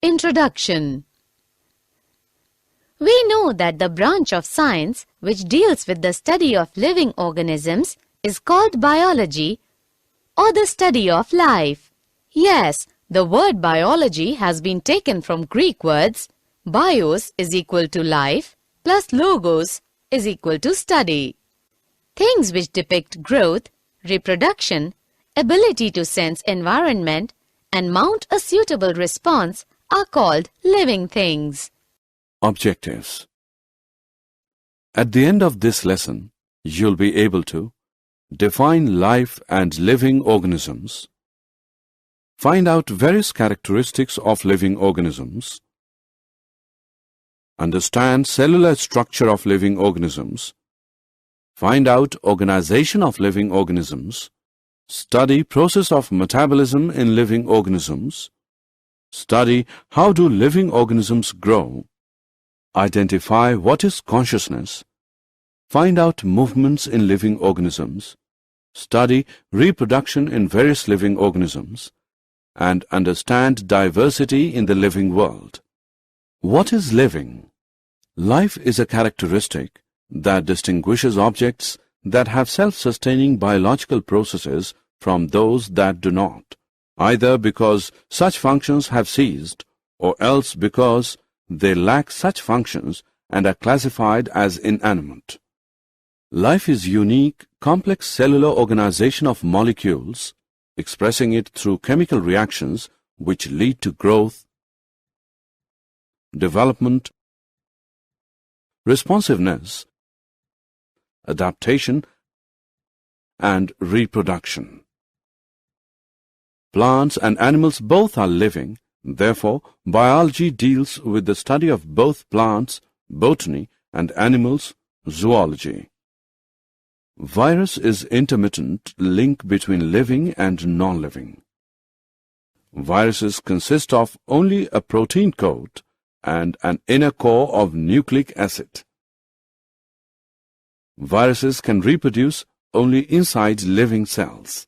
Introduction. We know that the branch of science which deals with the study of living organisms is called biology, or the study of life. Yes, the word biology has been taken from Greek words bios is equal to life plus logos is equal to study. Things which depict growth, reproduction, ability to sense environment and mount a suitable response are called living things. Objectives. At the end of this lesson, you'll be able to define life and living organisms, find out various characteristics of living organisms, understand cellular structure of living organisms, find out organization of living organisms, study process of metabolism in living organisms, study how do living organisms grow, identify what is consciousness, find out movements in living organisms, study reproduction in various living organisms, and understand diversity in the living world. What is living? Life is a characteristic that distinguishes objects that have self-sustaining biological processes from those that do not, either because such functions have ceased or else because they lack such functions and are classified as inanimate. Life is unique, complex cellular organization of molecules, expressing it through chemical reactions which lead to growth, development, responsiveness, adaptation, and reproduction. Plants and animals both are living. Therefore, biology deals with the study of both plants, botany, and animals, zoology. Virus is intermittent link between living and non-living. Viruses consist of only a protein coat and an inner core of nucleic acid. Viruses can reproduce only inside living cells.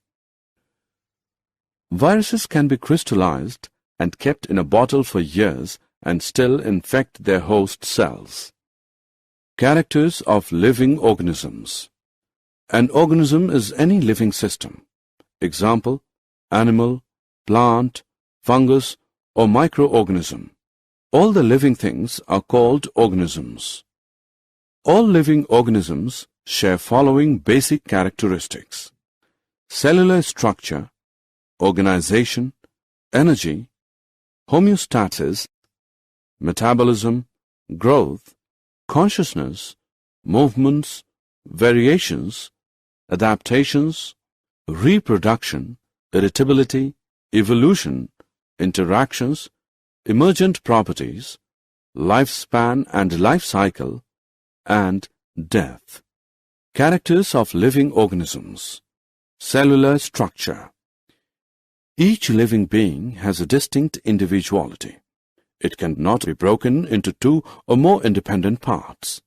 Viruses can be crystallized and kept in a bottle for years and still infect their host cells. Characters of living organisms. An organism is any living system. Example, animal, plant, fungus, or microorganism. All the living things are called organisms. All living organisms share following basic characteristics: cellular structure, organization, energy, homeostasis, metabolism, growth, consciousness, movements, variations, adaptations, reproduction, irritability, evolution, interactions, emergent properties, lifespan and life cycle, and death. Characters of living organisms. Cellular structure. Each living being has a distinct individuality. It cannot be broken into two or more independent parts.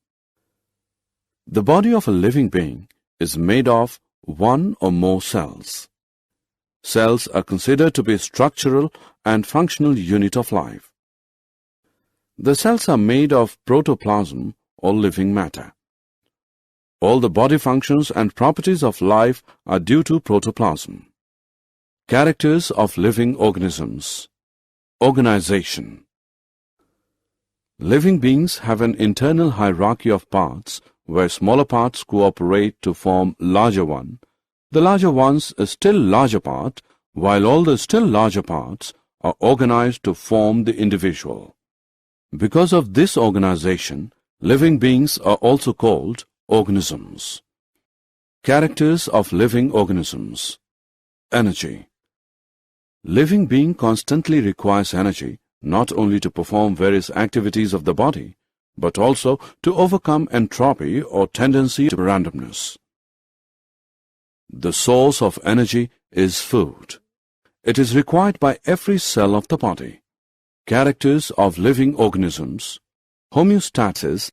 The body of a living being is made of one or more cells. Cells are considered to be a structural and functional unit of life. The cells are made of protoplasm or living matter. All the body functions and properties of life are due to protoplasm. Characters of living organisms. Organization. Living beings have an internal hierarchy of parts where smaller parts cooperate to form larger one. The larger ones a still larger part, while all the still larger parts are organized to form the individual. Because of this organization, living beings are also called organisms. Characters of living organisms. Energy. Living being constantly requires energy, not only to perform various activities of the body, but also to overcome entropy or tendency to randomness. The source of energy is food. It is required by every cell of the body. Characters of living organisms. Homeostasis.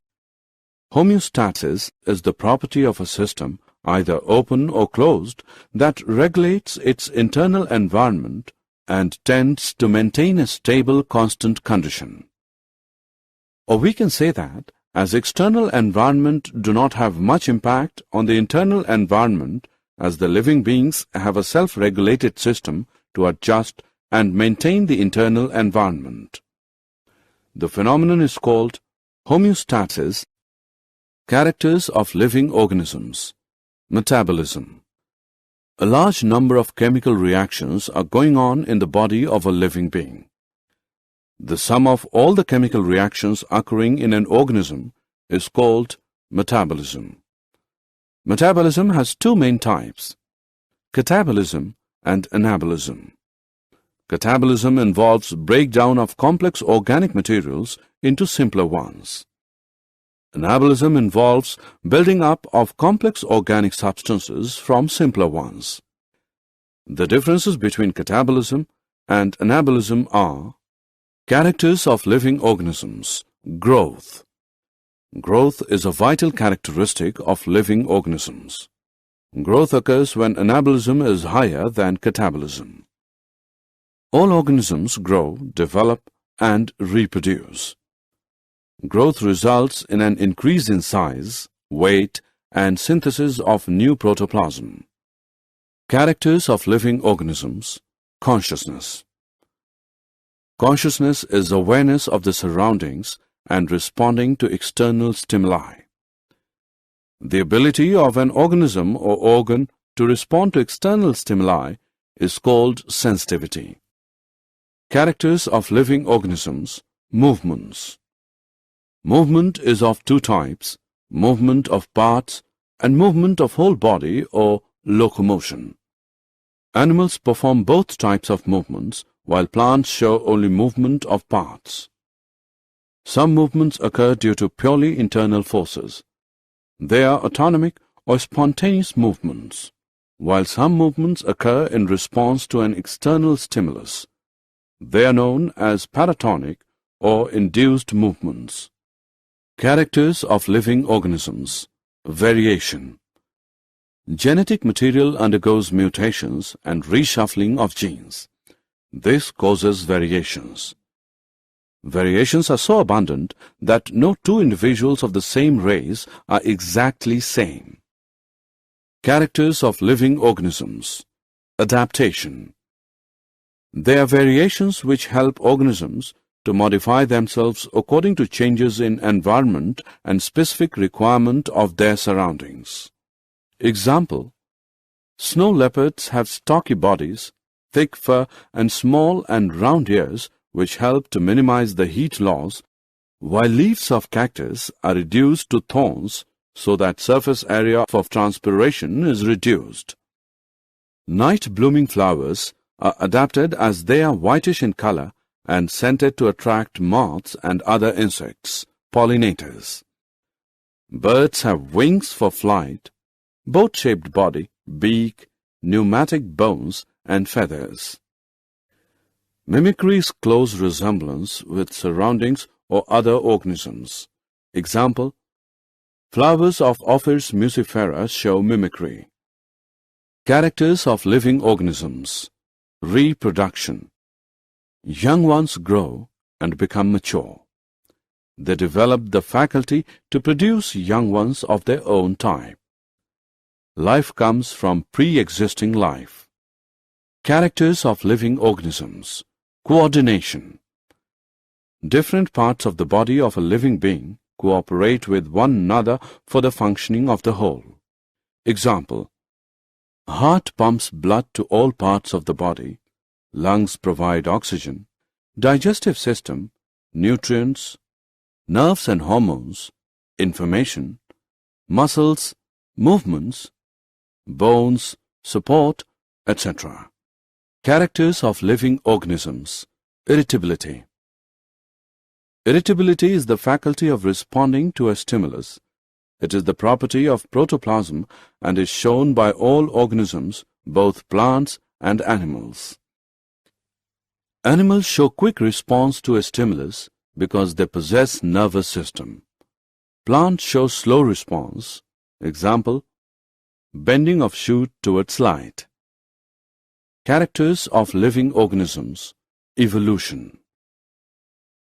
Homeostasis is the property of a system, either open or closed, that regulates its internal environment and tends to maintain a stable, constant condition. Or we can say that, as external environment do not have much impact on the internal environment, as the living beings have a self-regulated system to adjust and maintain the internal environment. The phenomenon is called homeostasis. Characters of living organisms. Metabolism. A large number of chemical reactions are going on in the body of a living being. The sum of all the chemical reactions occurring in an organism is called metabolism. Metabolism has two main types, catabolism and anabolism. Catabolism involves breakdown of complex organic materials into simpler ones. Anabolism involves building up of complex organic substances from simpler ones. The differences between catabolism and anabolism are: characters of living organisms. Growth. Growth is a vital characteristic of living organisms. Growth occurs when anabolism is higher than catabolism. All organisms grow, develop, and reproduce. Growth results in an increase in size, weight, and synthesis of new protoplasm. Characters of living organisms. Consciousness. Consciousness is awareness of the surroundings and responding to external stimuli. The ability of an organism or organ to respond to external stimuli is called sensitivity. Characters of living organisms. Movements. Movement is of two types, movement of parts and movement of whole body or locomotion. Animals perform both types of movements, while plants show only movement of parts. Some movements occur due to purely internal forces. They are autonomic or spontaneous movements, while some movements occur in response to an external stimulus. They are known as paratonic or induced movements. Characters of living organisms. Variation. Genetic material undergoes mutations and reshuffling of genes. This causes variations. Variations are so abundant that no two individuals of the same race are exactly same. Characters of living organisms. Adaptation. There are variations which help organisms to modify themselves according to changes in environment and specific requirement of their surroundings. Example: snow leopards have stocky bodies, thick fur, and small and round ears which help to minimize the heat loss, while leaves of cactus are reduced to thorns so that surface area of transpiration is reduced. Night blooming flowers are adapted as they are whitish in color and scented to attract moths and other insects, pollinators. Birds have wings for flight, boat-shaped body, beak, pneumatic bones, and feathers. Mimicry is close resemblance with surroundings or other organisms. Example: flowers of Ophrys muscifera show mimicry. Characters of living organisms. Reproduction. Young ones grow and become mature. They develop the faculty to produce young ones of their own type. Life comes from pre-existing life. Characters of living organisms. Coordination. Different parts of the body of a living being cooperate with one another for the functioning of the whole. Example: heart pumps blood to all parts of the body, lungs provide oxygen, digestive system, nutrients, nerves and hormones, information, muscles, movements, bones, support, etc. Characters of living organisms. Irritability. Irritability is the faculty of responding to a stimulus. It is the property of protoplasm and is shown by all organisms, both plants and animals. Animals show quick response to a stimulus because they possess nervous system. Plants show slow response. Example: bending of shoot towards light. Characters of living organisms. Evolution.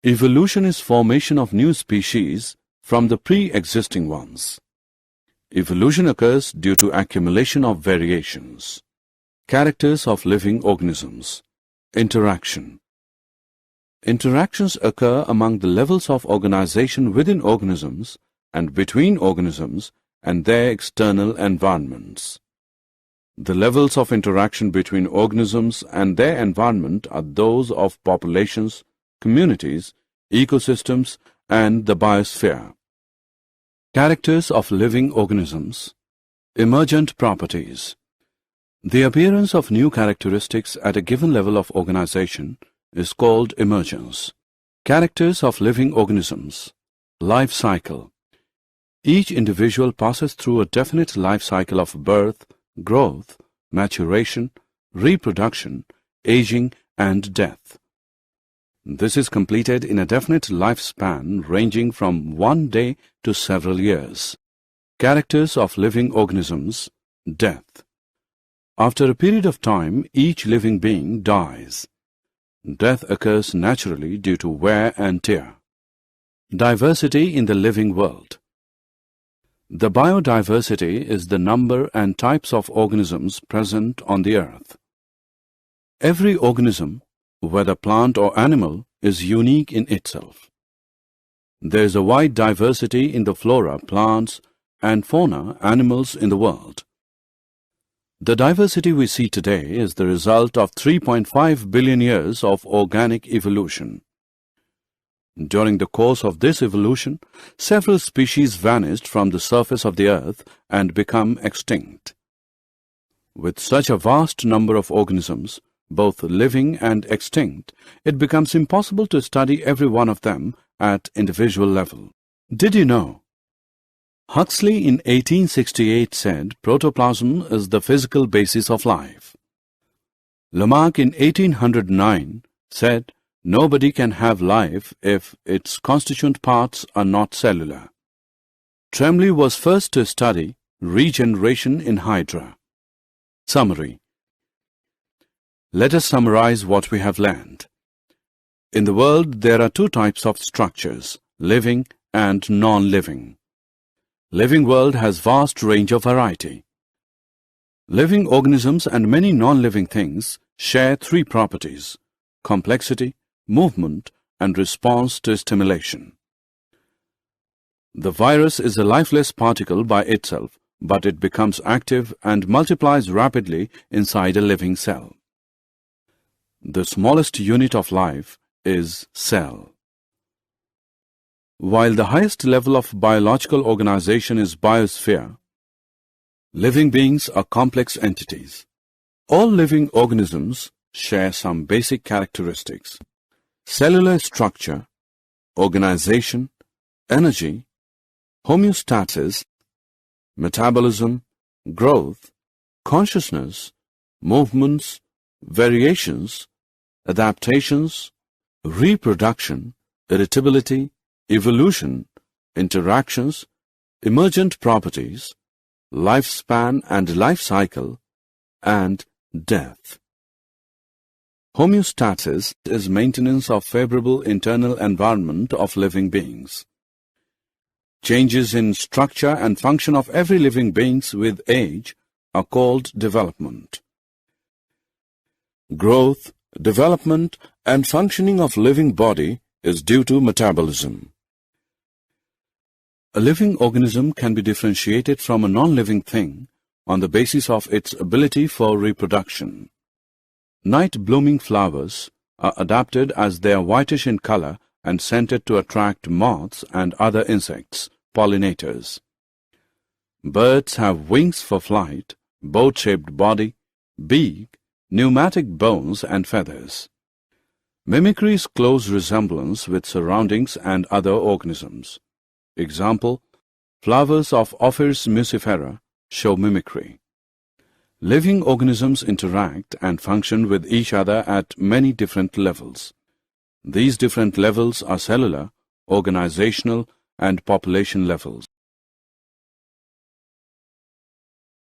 Evolution is formation of new species from the pre-existing ones. Evolution occurs due to accumulation of variations. Characters of living organisms. Interaction. Interactions occur among the levels of organization within organisms and between organisms and their external environments. The levels of interaction between organisms and their environment are those of populations, communities, ecosystems, and the biosphere. Characters of living organisms. Emergent properties. The appearance of new characteristics at a given level of organization is called emergence. Characters of living organisms. Life cycle. Each individual passes through a definite life cycle of birth, growth, maturation, reproduction, aging, and death. This is completed in a definite lifespan ranging from 1 day to several years. Characters of living organisms. Death. After a period of time, each living being dies. Death occurs naturally due to wear and tear. Diversity in the living world. The biodiversity is the number and types of organisms present on the earth. Every organism, whether plant or animal, is unique in itself. There is a wide diversity in the flora, plants, and fauna animals in the world. The diversity we see today is the result of 3.5 billion years of organic evolution. During the course of this evolution, several species vanished from the surface of the earth and become extinct. With such a vast number of organisms, both living and extinct, it becomes impossible to study every one of them at individual level. Did you know? Huxley in 1868 said protoplasm is the physical basis of life. Lamarck in 1809 said nobody can have life if its constituent parts are not cellular. Tremblay was first to study regeneration in Hydra. Summary. Let us summarize what we have learned. In the world, there are two types of structures, living and non-living. Living world has vast range of variety. Living organisms and many non-living things share three properties: complexity, movement, and response to stimulation. The virus is a lifeless particle by itself, but it becomes active and multiplies rapidly inside a living cell. The smallest unit of life is cell. While the highest level of biological organization is biosphere, living beings are complex entities. All living organisms share some basic characteristics: cellular structure, organization, energy, homeostasis, metabolism, growth, consciousness, movements, variations, adaptations, reproduction, irritability, evolution, interactions, emergent properties, lifespan and life cycle, and death. Homeostasis is maintenance of favorable internal environment of living beings. Changes in structure and function of every living beings with age are called development. Growth, development, and functioning of living body is due to metabolism. A living organism can be differentiated from a non-living thing on the basis of its ability for reproduction. Night-blooming flowers are adapted as they are whitish in color and scented to attract moths and other insects, pollinators. Birds have wings for flight, boat-shaped body, beak, pneumatic bones and feathers. Mimicry is close resemblance with surroundings and other organisms. Example, flowers of Ophrys muscifera show mimicry. Living organisms interact and function with each other at many different levels. These different levels are cellular, organizational, and population levels.